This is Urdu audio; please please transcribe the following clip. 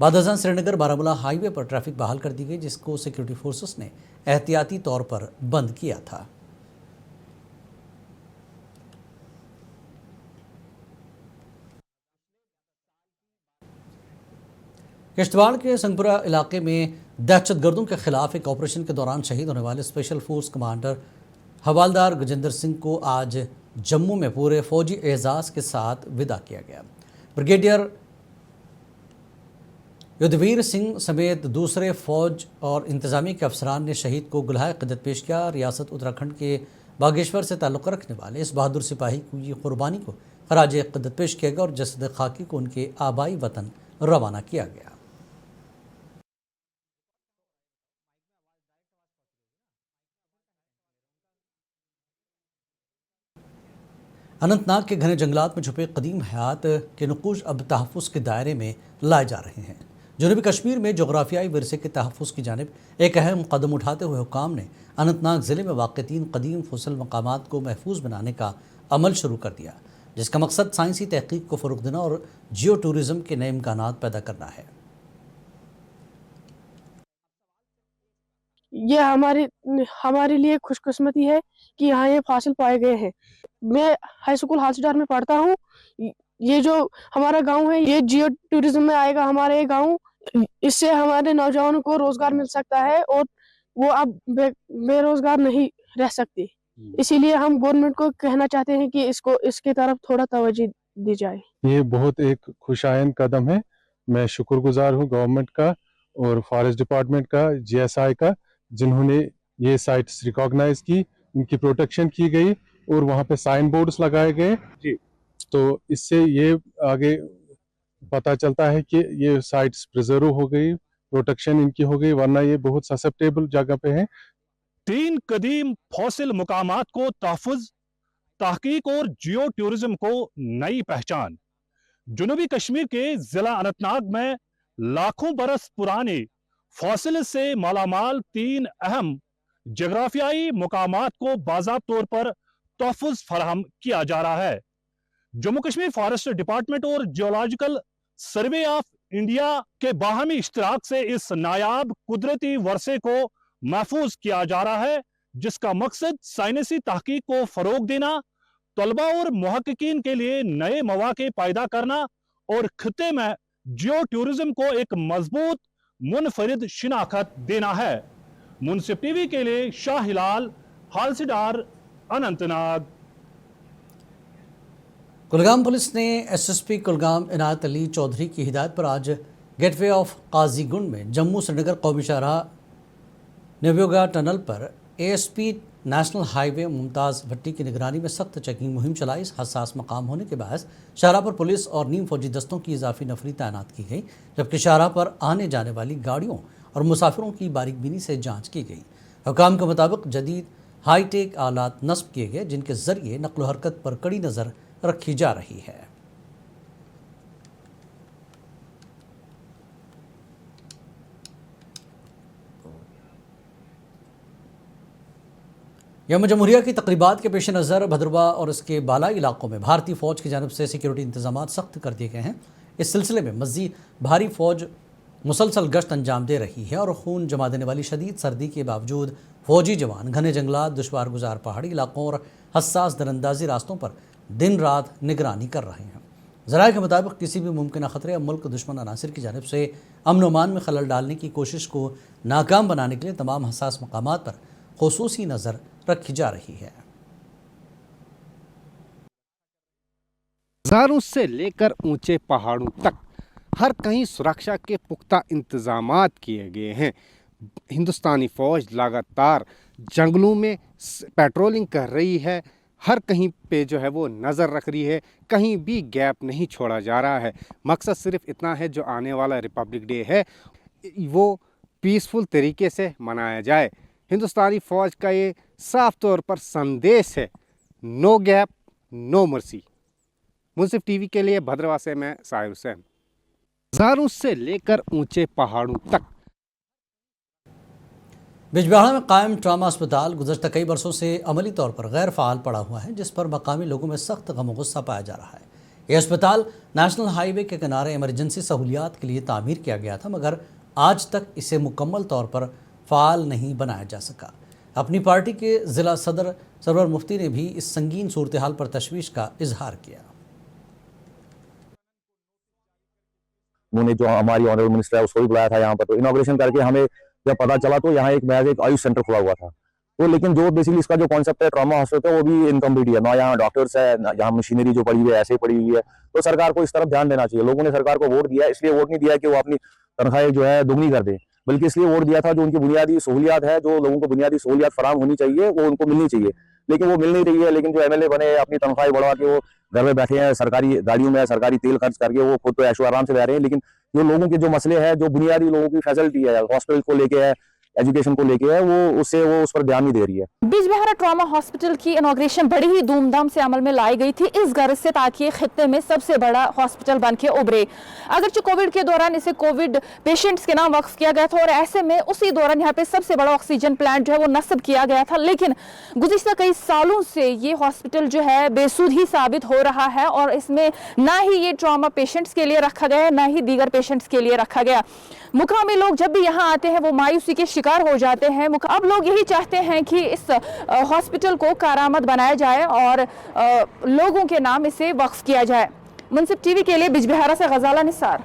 بعد ازاں سرینگر بارہمولہ ہائی وے پر ٹریفک بحال کر دی گئی، جس کو سیکورٹی فورسز نے احتیاطی طور پر بند کیا تھا۔ کشتواڑ کے سنگپورہ علاقے میں دہشت گردوں کے خلاف ایک آپریشن کے دوران شہید ہونے والے اسپیشل فورس کمانڈر حوالدار گجندر سنگھ کو آج جموں میں پورے فوجی اعزاز کے ساتھ وداع کیا گیا۔ بریگیڈیئر یدھویر سنگھ سمیت دوسرے فوج اور انتظامیہ کے افسران نے شہید کو گلہائے عقیدت پیش کیا۔ ریاست اتراکھنڈ کے باگیشور سے تعلق رکھنے والے اس بہادر سپاہی کی قربانی کو خراج عقیدت پیش کیا گیا اور جسد خاکی کو ان کے آبائی وطن روانہ کیا گیا۔ اننت ناگ کے گھنے جنگلات میں چھپے قدیم حیات کے نقوش اب تحفظ کے دائرے میں لائے جا رہے ہیں۔ جنوبی کشمیر میں جغرافیائی ورثے کے تحفظ کی جانب ایک اہم قدم اٹھاتے ہوئے حکام نے اننت ناگ ضلع میں واقع 3 قدیم فوسل مقامات کو محفوظ بنانے کا عمل شروع کر دیا، جس کا مقصد سائنسی تحقیق کو فروغ دینا اور جیو ٹورزم کے نئے امکانات پیدا کرنا ہے۔ یہ ہمارے لیے خوش قسمتی ہے کہ یہاں یہ فاسل پائے گئے ہیں۔ میں ہائی اسکول ہالسڈار میں پڑھتا ہوں۔ یہ جو ہمارا گاؤں ہے یہ جیو ٹورزم میں آئے گا ہمارا یہ گاؤں۔ اس سے ہمارے نوجوانوں کو روزگار مل سکتا ہے اور وہ اب بے روزگار نہیں رہ سکتے۔ اسی لیے ہم گورنمنٹ کو کہنا چاہتے ہیں کہ اس کی طرف تھوڑا توجہ دی جائے۔ یہ بہت ایک خوش آئند قدم ہے۔ میں شکر گزار ہوں گورنمنٹ کا اور فارسٹ ڈپارٹمنٹ کا، GSI کا، جنہوں نے یہ سائٹس ریکاگنائز کی، ان کی پروٹیکشن کی گئی اور وہاں پہ سائن بورڈز لگائے گئے۔ تو اس سے یہ آگے پتہ چلتا ہے کہ یہ سائٹس پریزرو ہو گئی، پروٹیکشن ان کی ہو گئی، ورنہ یہ بہت سسپٹیبل جگہ پہ ہیں۔ 3 قدیم فوسل مقامات کو تحفظ، تحقیق اور جیو ٹورزم کو نئی پہچان۔ جنوبی کشمیر کے ضلع اننت ناگ میں لاکھوں برس پرانے فوسل سے مالا مال 3 اہم جغرافیائی مقامات کو باضابطہ طور پر تحفظ فراہم کیا جا رہا ہے۔ جموں کشمیر فارسٹ ڈپارٹمنٹ اور جیولوجیکل سروے آف انڈیا کے باہمی اشتراک سے اس نایاب قدرتی ورثے کو محفوظ کیا جا رہا ہے، جس کا مقصد سائنسی تحقیق کو فروغ دینا، طلباء اور محققین کے لیے نئے مواقع پیدا کرنا اور خطے میں جیو ٹورزم کو ایک مضبوط منفرد شناخت دینا ہے۔ منصف ٹی وی کے لیے شاہ ہلال، ہالسڈار، اننت ناگ۔ کلگام پولیس نے SSP کلگام عنایت علی چودھری کی ہدایت پر آج گیٹ وے آف قاضی گنڈ میں جموں سری نگر قومی شاہراہ نیویوگا ٹنل پر ASP نیشنل ہائی وے ممتاز بھٹی کی نگرانی میں سخت چیکنگ مہم چلائی۔ اس حساس مقام ہونے کے باعث شاہراہ پر پولیس اور نیم فوجی دستوں کی اضافی نفری تعینات کی گئی، جبکہ شاہراہ پر آنے جانے والی گاڑیوں اور مسافروں کی باریک بینی سے جانچ کی گئی۔ حکام کے مطابق جدید ہائی ٹیک آلات نصب کیے گئے، جن کے ذریعے نقل و حرکت پر کڑی نظر رکھی جا رہی ہے۔ یوم جمہوریہ کی تقریبات کے پیش نظر بھدرواہ اور اس کے بالائی علاقوں میں بھارتی فوج کی جانب سے سیکیورٹی انتظامات سخت کر دیے گئے ہیں۔ اس سلسلے میں مزید بھاری فوج مسلسل گشت انجام دے رہی ہے اور خون جما دینے والی شدید سردی کے باوجود فوجی جوان گھنے جنگلات، دشوار گزار پہاڑی علاقوں اور حساس دراندازی راستوں پر دن رات نگرانی کر رہے ہیں۔ ذرائع کے مطابق کسی بھی ممکنہ خطرے یا ملک دشمن عناصر کی جانب سے امن و امان میں خلل ڈالنے کی کوشش کو ناکام بنانے کے لیے تمام حساس مقامات پر خصوصی نظر رکھی جا رہی ہے۔ بازاروں سے لے کر اونچے پہاڑوں تک ہر کہیں سرکشا کے پختہ انتظامات کیے گئے ہیں۔ ہندوستانی فوج لگاتار جنگلوں میں پیٹرولنگ کر رہی ہے، ہر کہیں پہ جو ہے وہ نظر رکھ رہی ہے، کہیں بھی گیپ نہیں چھوڑا جا رہا ہے۔ مقصد صرف اتنا ہے جو آنے والا ریپبلک ڈے ہے وہ پیسفل طریقے سے منایا جائے۔ ہندوستانی فوج کا یہ صاف طور پر سندیش ہے، نو گیپ نو مرسی۔ منصف ٹی وی کے لیے بھدرواہ سے میں ساحر حسین۔ بازاروں سے لے کر اونچے پہاڑوں تک۔ بجبہارا میں قائم ٹراما اسپتال گزشتہ کئی برسوں سے عملی طور پر غیر فعال پڑا ہوا ہے، جس پر مقامی لوگوں میں سخت غم و غصہ پایا جا رہا ہے۔ یہ اسپتال نیشنل ہائی وے کے کنارے ایمرجنسی سہولیات کے لیے تعمیر کیا گیا تھا، مگر آج تک اسے مکمل طور پر فعال نہیں بنایا جا سکا۔ اپنی پارٹی کے ضلع صدر سرور مفتی نے بھی اس سنگین صورتحال پر تشویش کا اظہار کیا۔ انہوں نے جو ہماری آنریبل منسٹر ہے اس کو بھی بلایا تھا یہاں پر، تو انوگریشن کر کے ہمیں جب پتا چلا تو یہاں ایک آیوش سینٹر کھلا ہوا تھا، تو لیکن جو بیسکلی اس کا جو کانسیپٹ ہے ٹراما ہاسپٹل ہے وہ بھی انکمپلیٹ ہے، نہ یہاں ڈاکٹرس ہے، نہ یہاں مشینری جو پڑی ہوئی ہے ایسے ہی پڑی ہوئی ہے۔ تو سرکار کو اس طرف دھیان دینا چاہیے۔ لوگوں نے سرکار کو ووٹ دیا، اس لیے ووٹ نہیں دیا کہ وہ اپنی تنخواہیں جو ہے دگنی کر دیں، بلکہ اس لیے ووٹ دیا تھا جو ان کی بنیادی سہولیات ہے، جو لوگوں کو بنیادی سہولیات فراہم ہونی چاہیے وہ ان کو ملنی چاہیے، لیکن وہ مل نہیں رہی ہے۔ لیکن جو ایم ایل اے بنے اپنی تنخواہیں بڑھوا کے وہ گھر میں بیٹھے ہیں، سرکاری گاڑیوں میں سرکاری تیل خرچ کر کے وہ خود تو عیش و آرام سے رہ رہے ہیں، لیکن جو لوگوں کے جو مسئلے ہیں، جو بنیادی لوگوں کی فیسلٹی ہے، ہاسپٹل کو لے کے ہے، ایجوکیشن کو لے کے ہے، وہ اس پر دھیان نہیں دے رہی ہے۔ بیج بہارا ٹراما ہاسپٹل کی انوگریشن بڑی ہی دھوم دھام سے عمل میں لائی گئی تھی اس غرض سے تاکہ خطے میں سب سے بڑا ہاسپٹل بن کے ابھرے۔ اگرچہ کووڈ کے دوران اسے کووڈ پیشنٹس کے نام وقف کیا گیا تھا اور ایسے میں اسی دوران یہاں پہ سب سے بڑا آکسیجن پلانٹ جو ہے وہ نصب کیا گیا تھا، لیکن گزشتہ کئی سالوں سے یہ ہاسپٹل جو ہے بے سود ہی ثابت ہو رہا ہے اور اس میں نہ ہی یہ ٹراما پیشنٹس کے لیے رکھا گیا ہے، نہ ہی دیگر پیشنٹس کے لیے رکھا گیا۔ مقامی لوگ جب بھی یہاں آتے ہیں وہ مایوسی کے شکار ہو جاتے ہیں۔ اب لوگ یہی چاہتے ہیں کہ اس ہاسپٹل کو کارآمد بنایا جائے اور لوگوں کے نام اسے وقف کیا جائے۔ منصف ٹی وی کے لیے بج بہارا سے غزالہ نثار۔